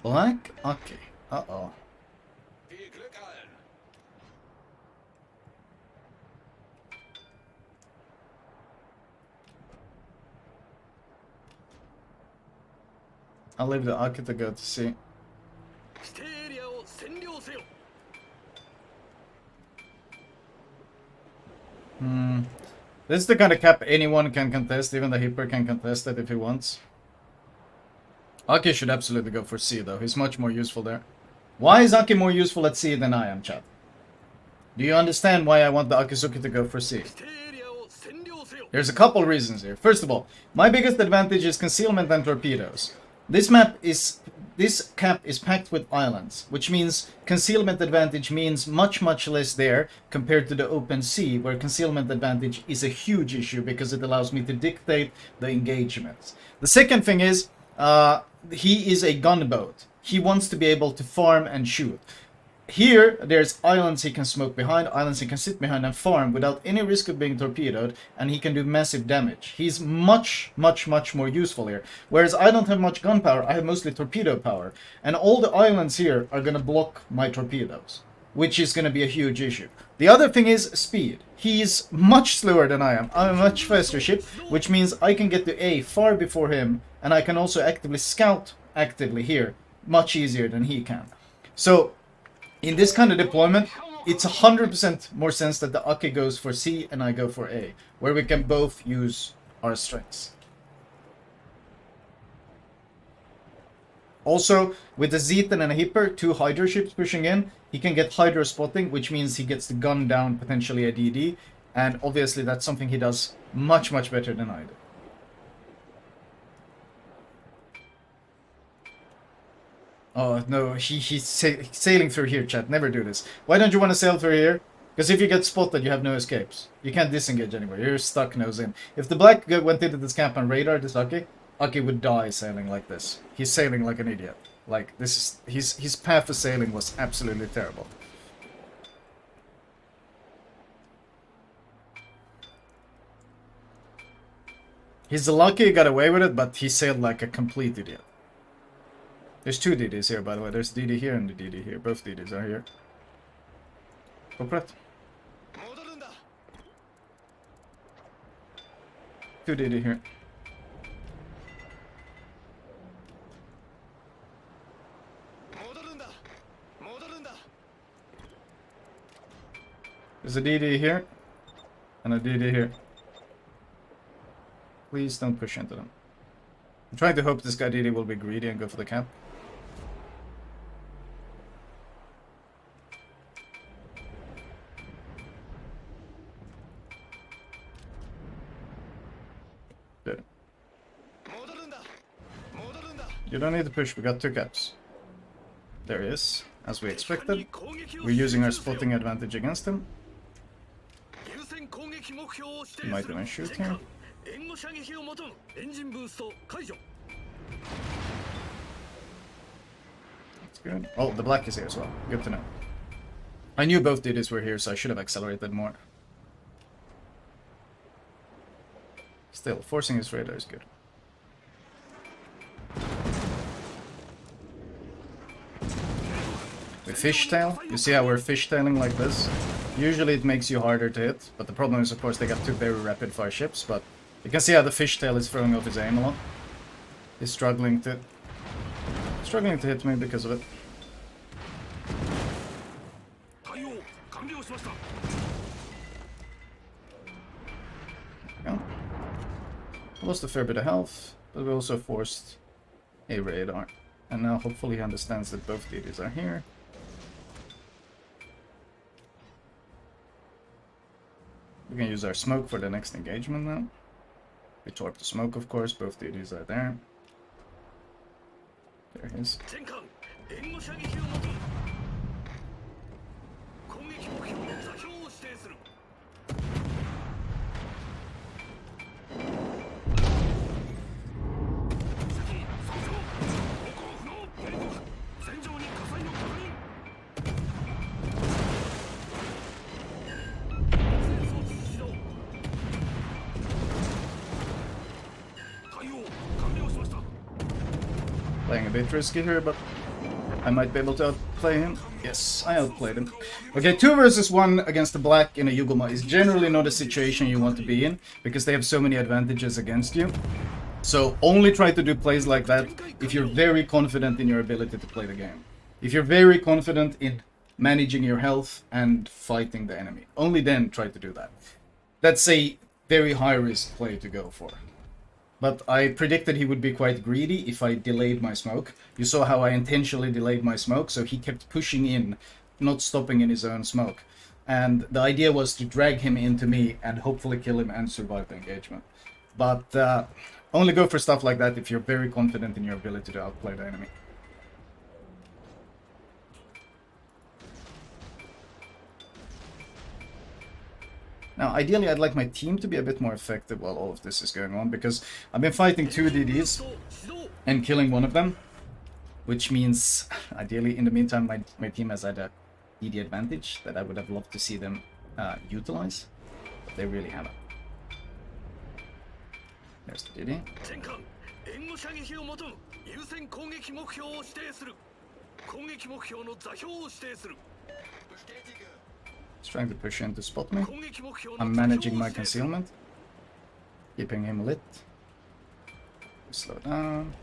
Black Aki. Uh-oh. I'll leave the Aki to go to see. This is the kind of cap anyone can contest, even the Hipper can contest it if he wants. Aki should absolutely go for C though, he's much more useful there. Why is Aki more useful at C than I am, chat? Do you understand why I want the Akizuki to go for C? There's a couple reasons here. First of all, my biggest advantage is concealment and torpedoes. This cap is packed with islands, which means concealment advantage means much less there compared to the open sea, where concealment advantage is a huge issue because it allows me to dictate the engagements. The second thing is, he is a gunboat. He wants to be able to farm and shoot. Here, there's islands he can smoke behind, islands he can sit behind and farm without any risk of being torpedoed, and he can do massive damage. He's much more useful here. Whereas I don't have much gun power, I have mostly torpedo power. And all the islands here are gonna block my torpedoes, which is gonna be a huge issue. The other thing is speed. He's much slower than I am. I'm a much faster ship, which means I can get to A far before him, and I can also actively scout actively here, much easier than he can. So, in this kind of deployment, it's 100% more sense that the Aki goes for C and I go for A, where we can both use our strengths. Also, with the Zetan and a Hipper, 2 Hydra ships pushing in, he can get Hydra spotting, which means he gets to gun down potentially a DD, and obviously that's something he does much better than I do. Oh, no, he's sailing through here, chat. Never do this. Why don't you want to sail through here? Because if you get spotted, you have no escapes. You can't disengage anywhere. You're stuck nose in. If the black went into this camp on radar, this Aki would die sailing like this. He's sailing like an idiot. Like, this is... His path of sailing was absolutely terrible. He's lucky he got away with it, but he sailed like a complete idiot. There's 2 DDs here, by the way. There's DD here and the DD here. Both DDs are here. Correct. 2 DD here. There's a DD here and a DD here. Please don't push into them. I'm trying to hope this guy DD will be greedy and go for the camp. Good. You don't need to push, we got 2 caps. There he is, as we expected. We're using our spotting advantage against him. He might even shoot here. That's good. Oh, the black is here as well. Good to know. I knew both DDs were here, so I should have accelerated more. Still, forcing his radar is good. We fishtail. You see how we're fishtailing like this? Usually it makes you harder to hit, but the problem is, of course, they got 2 very rapid fire ships, but you can see how the fishtail is throwing off his aim a lot. He's struggling to hit me because of it. Yeah. Lost a fair bit of health, but we also forced a radar. And now hopefully he understands that both DDs are here. We can use our smoke for the next engagement now. We torp the smoke, of course, both DDs are there. There he is. a bit risky here, but I might be able to outplay him. Yes, I outplayed him. Okay, 2 versus 1 against the black in a Yugumo is generally not a situation you want to be in, because they have so many advantages against you. So only try to do plays like that if you're very confident in your ability to play the game. If you're very confident in managing your health and fighting the enemy. Only then try to do that. That's a very high risk play to go for. But I predicted he would be quite greedy if I delayed my smoke. You saw how I intentionally delayed my smoke, so he kept pushing in, not stopping in his own smoke. And the idea was to drag him into me and hopefully kill him and survive the engagement. But only go for stuff like that if you're very confident in your ability to outplay the enemy. Now, ideally, I'd like my team to be a bit more effective while all of this is going on, because I've been fighting 2 DDs and killing one of them, which means, ideally, in the meantime, my team has had a DD advantage that I would have loved to see them utilize, but they really haven't. There's the DD. He's trying to push in to spot me. I'm managing my concealment. Keeping him lit. Slow down.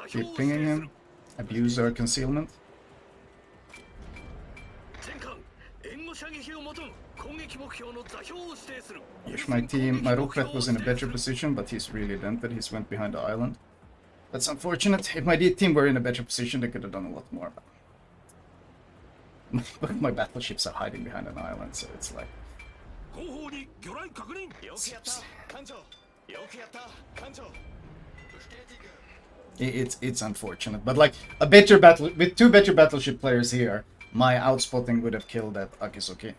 Keep pinging him. Abuse our concealment. Wish my team, my Rokret was in a better position, but he's really dented. He's went behind the island. That's unfortunate. If my team were in a better position, they could have done a lot more. But my battleships are hiding behind an island, so it's like... It's unfortunate, but like a better battle with 2 better battleship players here, my outspotting would have killed that Akizuki.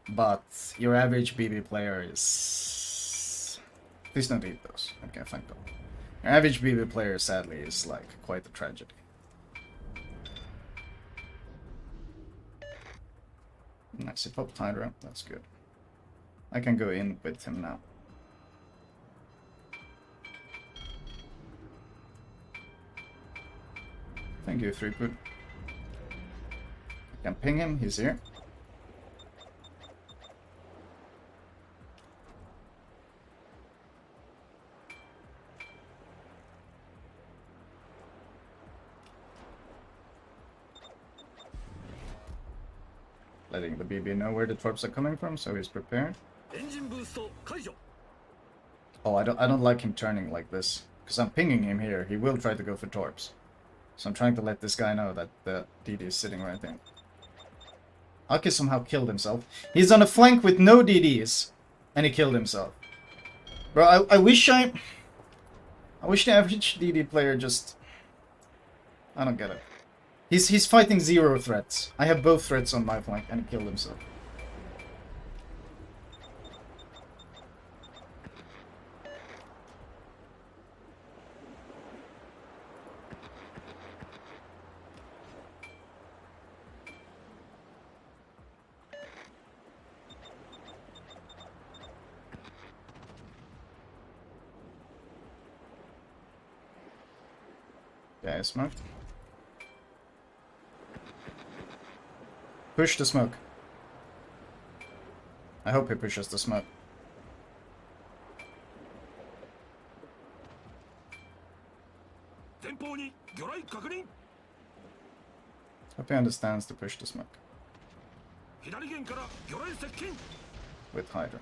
But your average BB player is... Please don't eat those. Okay, thank God. Your average BB player, sadly, is like quite a tragedy. Nice, he popped Hydra. That's good. I can go in with him now. Thank you, Threepwood. I can ping him, he's here. Letting the BB know where the torps are coming from, so he's prepared. Oh, I don't like him turning like this, because I'm pinging him here. He will try to go for torps. So I'm trying to let this guy know that the DD is sitting right there. Aki somehow killed himself. He's on a flank with no DDs, and he killed himself. Bro, I wish the average DD player just... I don't get it. He's fighting 0 threats. I have both threats on my flank, and he killed himself. Yeah, I smoked. Push the smoke. I hope he pushes the smoke. Hope he understands to push the smoke. With Hydra.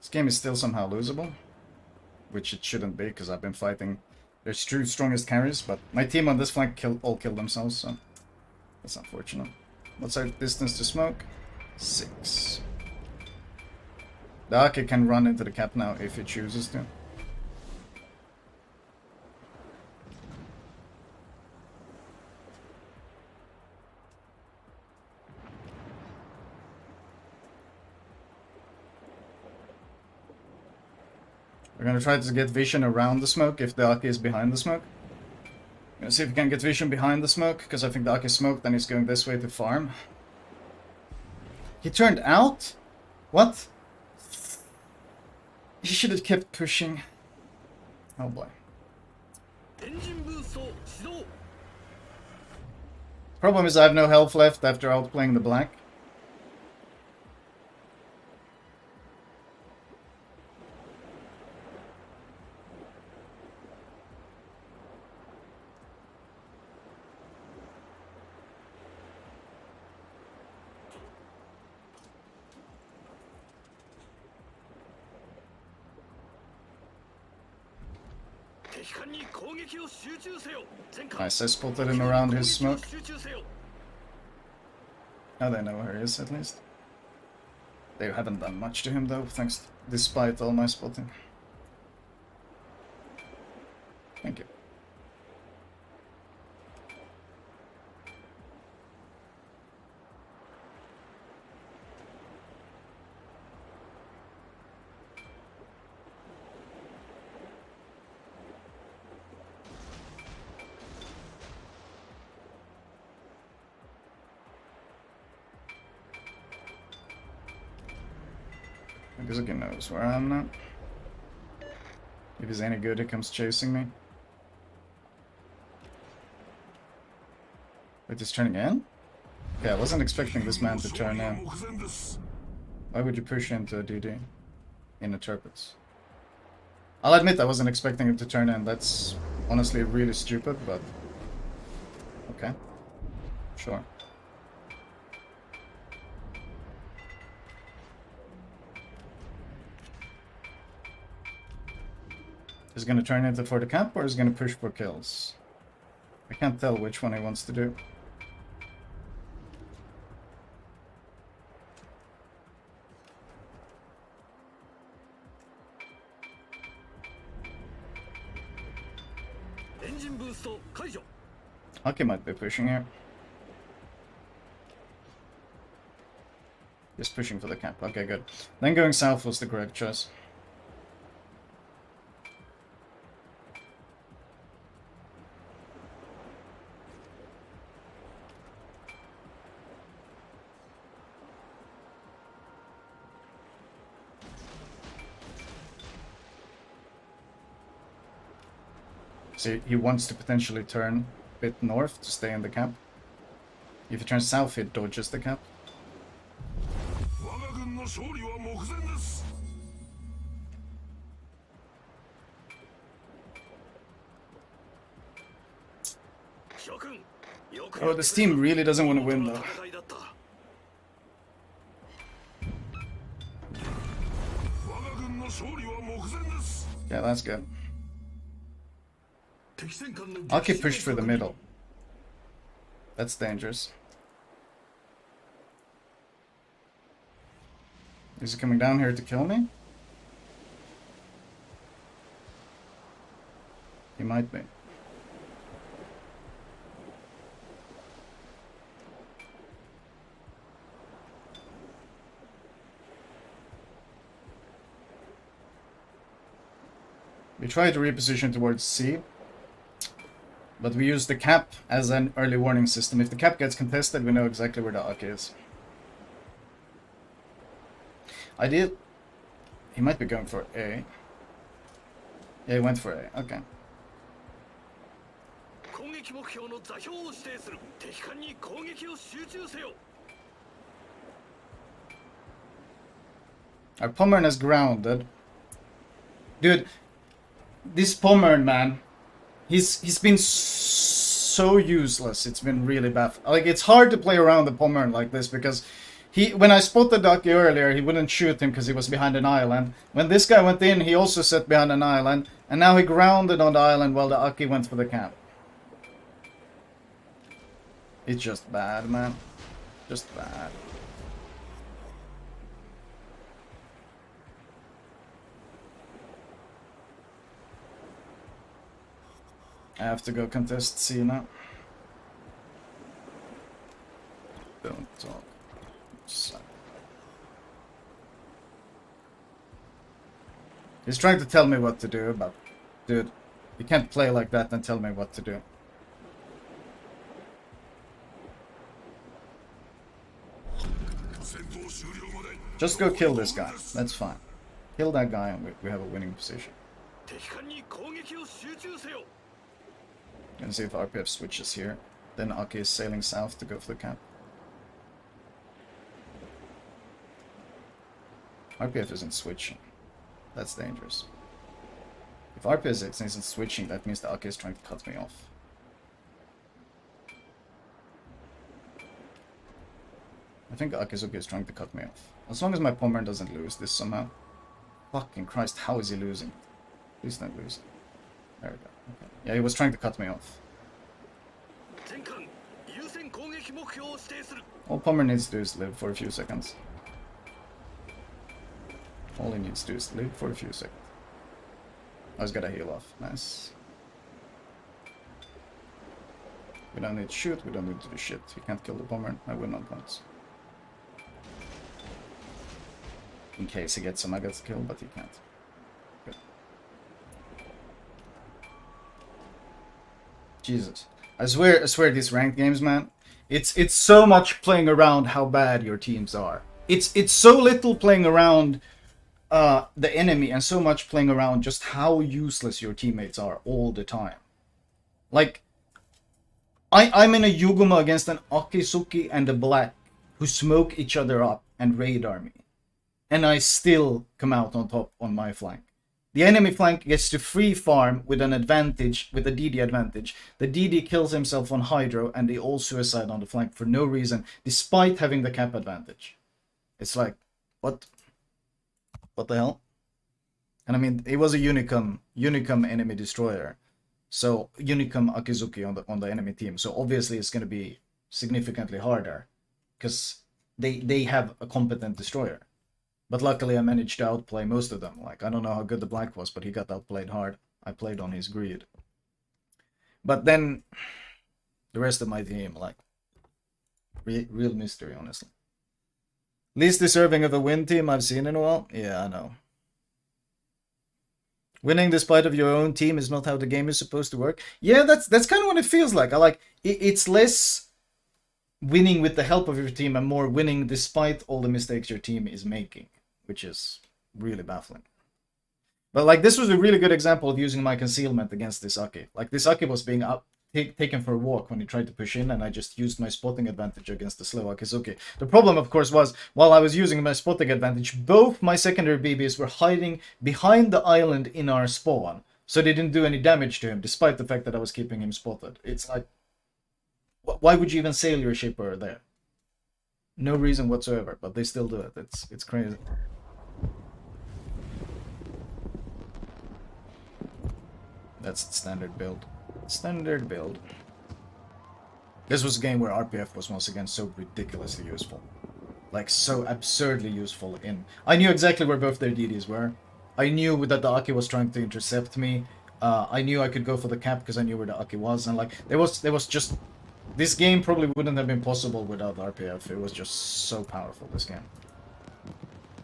This game is still somehow losable. Which it shouldn't be, because I've been fighting their 2 strongest carries, but my team on this flank all killed themselves, so that's unfortunate. What's our distance to smoke? 6. The Aki can run into the cap now if he chooses to. We're gonna try to get vision around the smoke if the Aki is behind the smoke. We're gonna see if we can get vision behind the smoke, because I think the Aki smoked and he's going this way to farm. He turned out? What? He should have kept pushing. Oh boy. Problem is I have no health left after outplaying the black. Nice, I spotted him around his smoke. Now they know where he is, at least. They haven't done much to him, though, thanks despite all my spotting. Thank you. Akizuki knows where I'm now. If he's any good, he comes chasing me. Wait, he's turning in? Yeah, I wasn't expecting this man to turn in. Why would you push into a DD? In a Turpitz? I'll admit I wasn't expecting him to turn in. That's honestly really stupid, but... okay. Sure. Is he gonna turn into for the camp or is he gonna push for kills? I can't tell which one he wants to do. Aki might be pushing here. Just pushing for the camp. Okay, good. Then going south was the correct choice. So he wants to potentially turn a bit north to stay in the camp. If he turns south, he dodges the camp. Oh, this team really doesn't want to win though. Yeah, that's good. Aki pushed for the middle. That's dangerous. Is he coming down here to kill me? He might be. We try to reposition towards C. But we use the cap as an early warning system. If the cap gets contested, we know exactly where the Aki is. Ideal. He might be going for A. Yeah, he went for A. Okay. Our Pommern is grounded. Dude, this Pommern, man. He's been so useless. It's been really bad. Like, it's hard to play around the Pommern like this because when I spotted Aki earlier, he wouldn't shoot him because he was behind an island. When this guy went in, he also sat behind an island, and now he grounded on the island while the Aki went for the camp. It's just bad, man. Just bad. I have to go contest C now. Don't talk. He's trying to tell me what to do, but dude, you can't play like that and tell me what to do. Just go kill this guy. That's fine. Kill that guy and we have a winning position. 敵艦に攻撃を集中せよ Gonna see if RPF switches here. Then Aki is sailing south to go for the camp. RPF isn't switching. That's dangerous. If RPF isn't switching, that means the Aki is trying to cut me off. I think Akizuki is trying to cut me off. As long as my Pommer doesn't lose this somehow. Fucking Christ, how is he losing? Please don't lose. There we go. Okay. Yeah, he was trying to cut me off. 全艦優先攻撃目標を指定する All Pommer needs to do is live for a few seconds. All he needs to do is live for a few seconds. I was gonna heal off. Nice. We don't need to shoot, we don't need to do shit. He can't kill the Pommer. I win on points. In case he gets some Agath's kill, but he can't. Good. Jesus. I swear these ranked games, man. It's so much playing around how bad your teams are. It's so little playing around the enemy and so much playing around just how useless your teammates are all the time. Like, I'm in a Yugumo against an Akizuki and a Black who smoke each other up and radar me. And I still come out on top on my flank. The enemy flank gets to free farm with an advantage, with a DD advantage. The DD kills himself on Hydro and they all suicide on the flank for no reason, despite having the cap advantage. It's like, what? What the hell? And I mean, it was a unicum enemy destroyer. So unicum Akizuki on the enemy team. So obviously it's gonna be significantly harder. Because they have a competent destroyer. But luckily I managed to outplay most of them. Like, I don't know how good the Black was, but he got outplayed hard. I played on his greed. But then, the rest of my team, like, real mystery, honestly. Least deserving of a win team I've seen in a while? Yeah, I know. Winning despite of your own team is not how the game is supposed to work. Yeah, that's kind of what it feels like. It's less winning with the help of your team and more winning despite all the mistakes your team is making, which is really baffling. But like, this was a really good example of using my concealment against this Aki. Like, this Aki was being taken for a walk when he tried to push in, and I just used my spotting advantage against the slow Akizuki. The problem, of course, was while I was using my spotting advantage, both my secondary BBs were hiding behind the island in our spawn, so they didn't do any damage to him, despite the fact that I was keeping him spotted. It's like, why would you even sail your shipper there? No reason whatsoever, but they still do it. It's crazy. That's the standard build. Standard build. This was a game where RPF was once again so ridiculously useful. Like, so absurdly useful in... I knew exactly where both their DDs were. I knew that the Aki was trying to intercept me. I knew I could go for the cap because I knew where the Aki was. And like, there was just... This game probably wouldn't have been possible without RPF. It was just so powerful, this game.